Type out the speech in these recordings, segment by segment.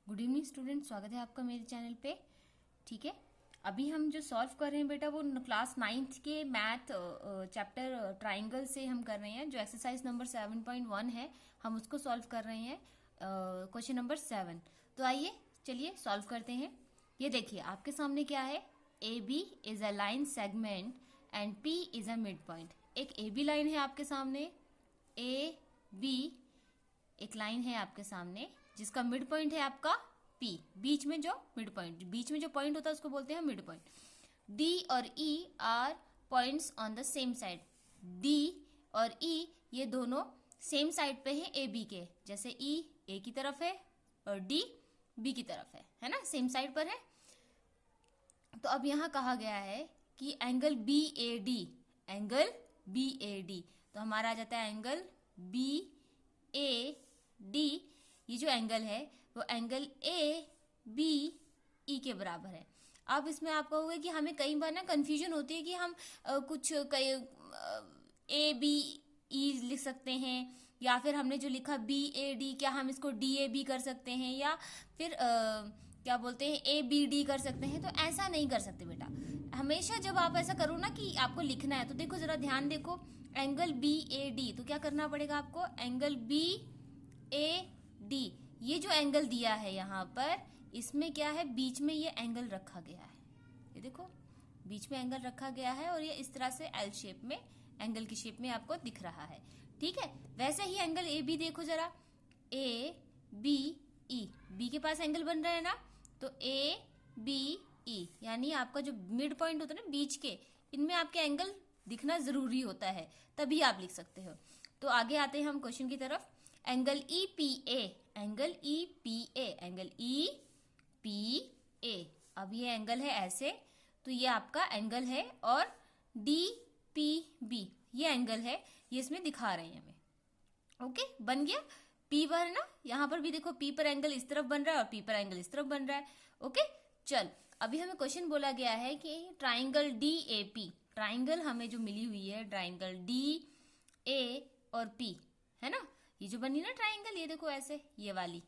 Good evening student, स्वागत है आपका मेरे चैनल पे। ठीक है, अभी हम जो सॉल्व कर रहे हैं बेटा वो क्लास 9th के मैथ चैप्टर ट्राइंगल से हम कर रहे हैं। जो एक्सरसाइज नंबर 7.1 है हम उसको सॉल्व कर रहे हैं, क्वेश्चन नंबर 7। तो आइए चलिए सॉल्व करते हैं। ये देखिए आपके सामने क्या है, A B is a line segment and P is a mid point. एक ए बी लाइन है आपके सामने, ए बी एक लाइन है आपके सामने जिसका मिड पॉइंट है आपका P। बीच में जो मिड पॉइंट, बीच में जो पॉइंट होता है उसको बोलते हैं मिड पॉइंट। D और E are points on the same side. D और E ये दोनों सेम साइड पे है ए बी के, जैसे E A की तरफ है और D B की तरफ है ना, सेम साइड पर है। तो अब यहाँ कहा गया है कि एंगल BAD, एंगल BAD, तो हमारा आ जाता है एंगल BAD। ये जो एंगल है वो एंगल ABE के बराबर है। अब इसमें आपको होगा कि हमें कई बार ना कंफ्यूजन होती है कि हम कुछ ABE लिख सकते हैं, या फिर हमने जो लिखा BAD क्या हम इसको DAB कर सकते हैं, या फिर क्या बोलते हैं ABD कर सकते हैं। तो ऐसा नहीं कर सकते बेटा। हमेशा जब आप ऐसा करो ना कि आपको लिखना है, तो देखो जरा ध्यान देखो, एंगल BAD, तो क्या करना पड़ेगा आपको, एंगल BAD, ये जो एंगल दिया है यहाँ पर, इसमें क्या है, बीच में ये एंगल रखा गया है। ये देखो बीच में एंगल रखा गया है और ये इस तरह से एल शेप में, एंगल की शेप में आपको दिख रहा है। ठीक है, वैसे ही एंगल ए बी देखो जरा, ए बी ई, बी के पास एंगल बन रहा है ना, तो ए बी ई यानी आपका जो मिड पॉइंट होता है ना बीच के, इनमें आपके एंगल दिखना जरूरी होता है, तभी आप लिख सकते हो। तो आगे आते हैं हम क्वेश्चन की तरफ। Angle E P A, angle E P A, angle E P A, अब ये एंगल है ऐसे, तो ये आपका एंगल है, और डी पी बी ये एंगल है, ये इसमें दिखा रहे हैं हमें। ओके, बन गया। पी पर है ना, यहाँ पर भी देखो पी पर एंगल इस तरफ बन रहा है और पी पर एंगल इस तरफ बन रहा है। ओके, चल अभी हमें क्वेश्चन बोला गया है कि triangle D A P, triangle हमें जो मिली हुई है ट्राइंगल डी ए और पी, है ना, ये जो बनी ना ट्राइंगल, ये देखो ऐसे, ये वाली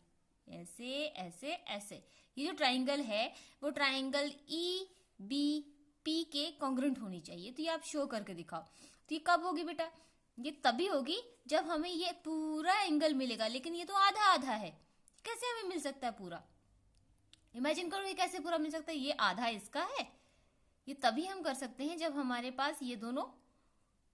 ऐसे ऐसे ऐसे, ये जो ट्राइंगल है वो ट्राइंगल ई बी पी के कॉन्ग्रुएंट होनी चाहिए। तो ये आप शो करके दिखाओ। तो ये कब होगी बेटा, ये तभी होगी जब हमें ये पूरा एंगल मिलेगा, लेकिन ये तो आधा आधा है, कैसे हमें मिल सकता है पूरा। इमेजिन करो ये कैसे पूरा मिल सकता है, ये आधा इसका है। ये तभी हम कर सकते हैं जब हमारे पास ये दोनों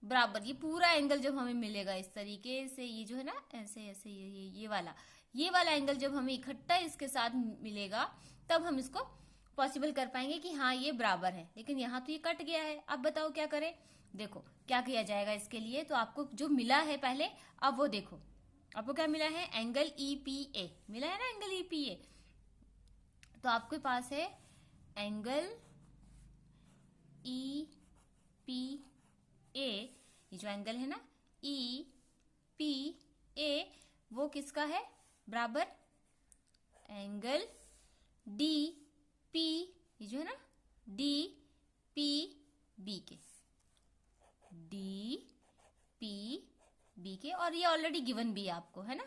बराबर, ये पूरा एंगल जब हमें मिलेगा इस तरीके से, ये जो है ना ऐसे ऐसे, ये वाला एंगल जब हमें इकट्ठा इसके साथ मिलेगा, तब हम इसको पॉसिबल कर पाएंगे कि हाँ ये बराबर है। लेकिन यहाँ तो ये कट गया है, अब बताओ क्या करें। देखो क्या किया जाएगा इसके लिए, तो आपको जो मिला है पहले, अब वो देखो आपको क्या मिला है, एंगल ई पी ए मिला है ना, एंगल ई पी ए। तो आपके पास है एंगल ई पी ए, ये जो एंगल है ना ई पी ए, वो किसका है, बराबर एंगल डी पी, ये जो है ना डी पी बी के, डी पी बी के, और ये ऑलरेडी गिवन भी है आपको, है ना,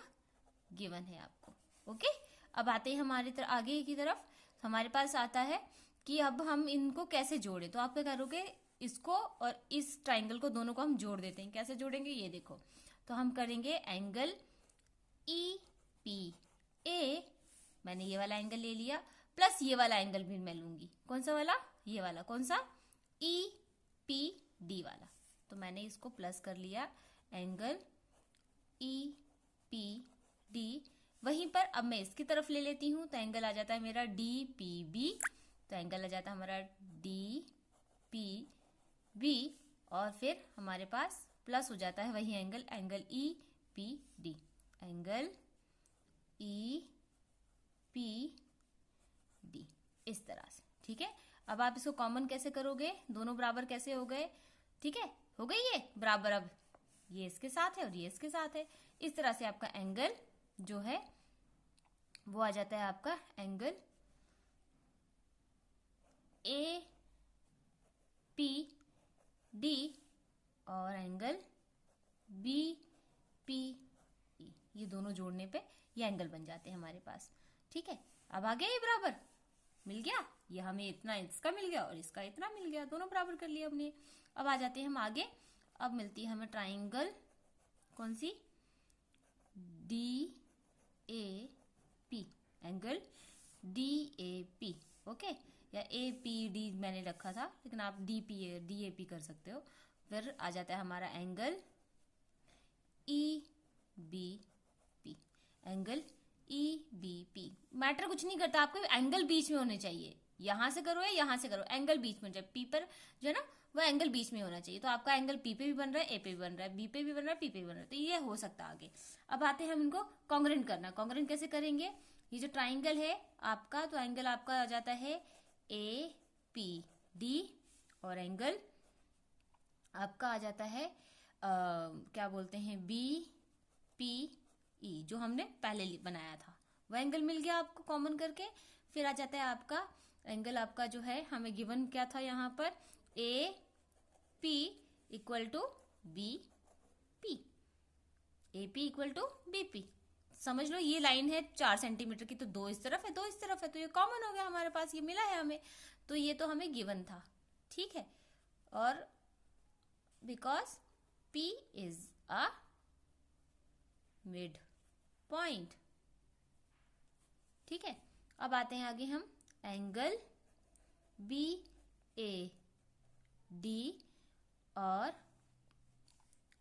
गिवन है आपको। ओके, अब आते हैं हमारे आगे की तरफ। हमारे पास आता है कि अब हम इनको कैसे जोड़े। तो आप क्या करोगे, इसको और इस ट्राइंगल को दोनों को हम जोड़ देते हैं। कैसे जोड़ेंगे ये देखो, तो हम करेंगे एंगल ई पी ए, मैंने ये वाला एंगल ले लिया, प्लस ये वाला एंगल भी मैं लूंगी। कौन सा वाला, ये वाला, कौन सा, ई पी डी वाला। तो मैंने इसको प्लस कर लिया, एंगल ई पी डी। वहीं पर अब मैं इसकी तरफ ले लेती हूं, तो एंगल आ जाता है मेरा डी पी बी, तो एंगल आ जाता है हमारा डी पी बी, और फिर हमारे पास प्लस हो जाता है वही angle, angle E P D, angle E P D, इस तरह से। ठीक है, अब आप इसको कॉमन कैसे करोगे, दोनों बराबर कैसे हो गए, ठीक है, हो गई ये बराबर। अब ये इसके साथ है और ये इसके साथ है, इस तरह से आपका एंगल जो है वो आ जाता है आपका एंगल ए पी डी और एंगल बी पी ई, ये दोनों जोड़ने पे ये एंगल बन जाते हैं हमारे पास। ठीक है, अब आ गया ये बराबर, मिल गया, ये हमें इतना इसका मिल गया और इसका इतना मिल गया, दोनों बराबर कर लिया हमने। अब आ जाते हैं हम आगे। अब मिलती है हमें ट्राइंगल, कौन सी, DAP, एंगल DAP, ओके, या APD मैंने रखा था, लेकिन आप DAP कर सकते हो। फिर आ जाता है हमारा angle EBP, angle EBP। Matter कुछ नहीं करता, आपको एंगल बीच में होने चाहिए, यहां से करो या यहां से करो, एंगल बीच में, जब P पर जो है ना वो एंगल बीच में होना चाहिए। तो आपका एंगल P पे भी बन रहा है, A पे भी बन रहा है, B पे भी बन रहा है, P पे भी बन रहा है, तो ये हो सकता है आगे। अब आते हैं हम इनको कॉन्ग्रेंट करना। कॉन्ग्रेंट कैसे करेंगे, ये जो ट्राइंगल है आपका, तो एंगल आपका आ जाता है APD और एंगल आपका आ जाता है क्या बोलते हैं BPE, जो हमने पहले बनाया था वो एंगल मिल गया आपको कॉमन करके। फिर आ जाता है आपका एंगल, आपका जो है हमें गिवन क्या था यहाँ पर, AP equal to BP, AP equal to BP। समझ लो ये लाइन है 4 सेंटीमीटर की, तो 2 इस तरफ है 2 इस तरफ है, तो ये कॉमन हो गया हमारे पास, ये मिला है हमें, तो ये तो हमें गिवन था, ठीक है। और because P is a mid point, ठीक है। अब आते हैं आगे हम एंगल BAD और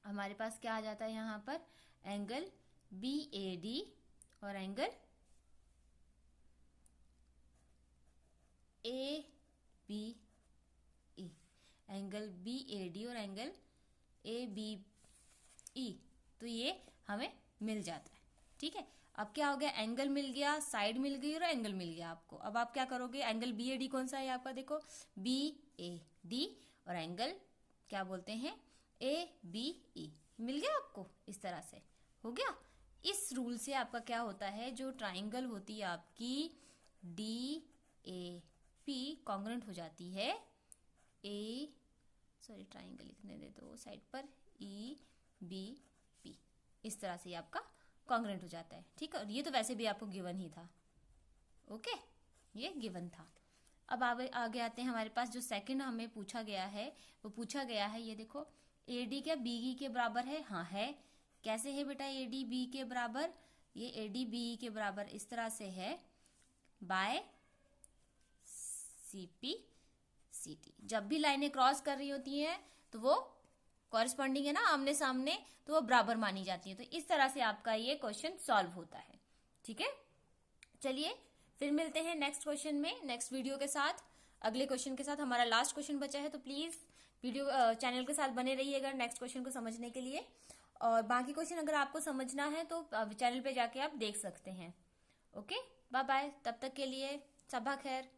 हमारे पास क्या आ जाता है यहाँ पर, एंगल BAD और एंगल ABE, एंगल BAD और एंगल ABE, तो ये हमें मिल जाता है, ठीक है। अब क्या हो गया, एंगल मिल गया, साइड मिल गई और एंगल मिल गया आपको। अब आप क्या करोगे, एंगल BAD कौन सा है आपका, देखो BAD और एंगल क्या बोलते हैं ABE, मिल गया आपको, इस तरह से हो गया। इस रूल से आपका क्या होता है, जो ट्राइंगल होती है आपकी DAP कॉन्ग्रेंट हो जाती है ट्राइंगल लिखने दे दो साइड पर, EBP, इस तरह से आपका कॉन्ग्रेंट हो जाता है, ठीक है। और ये तो वैसे भी आपको गिवन ही था, ओके, ये गिवन था। अब आगे आते हैं, हमारे पास जो सेकंड हमें पूछा गया है, वो पूछा गया है, ये देखो, AD क्या BE के बराबर है, हाँ है। कैसे है बेटा AD BE के बराबर, ये AD BE के बराबर इस तरह से है, बाय CP CT। जब भी लाइनें क्रॉस कर रही होती हैं तो वो कॉरेस्पॉन्डिंग है ना, आमने सामने, तो वो बराबर मानी जाती है। तो इस तरह से आपका ये क्वेश्चन सॉल्व होता है, ठीक है। चलिए फिर मिलते हैं नेक्स्ट क्वेश्चन में, नेक्स्ट वीडियो के साथ, अगले क्वेश्चन के साथ। हमारा लास्ट क्वेश्चन बचा है, तो प्लीज वीडियो चैनल के साथ बने रहिएगा नेक्स्ट क्वेश्चन को समझने के लिए। और बाकी क्वेश्चन अगर आपको समझना है तो चैनल पे जाके आप देख सकते हैं। ओके, बाय बाय, तब तक के लिए सबा खैर।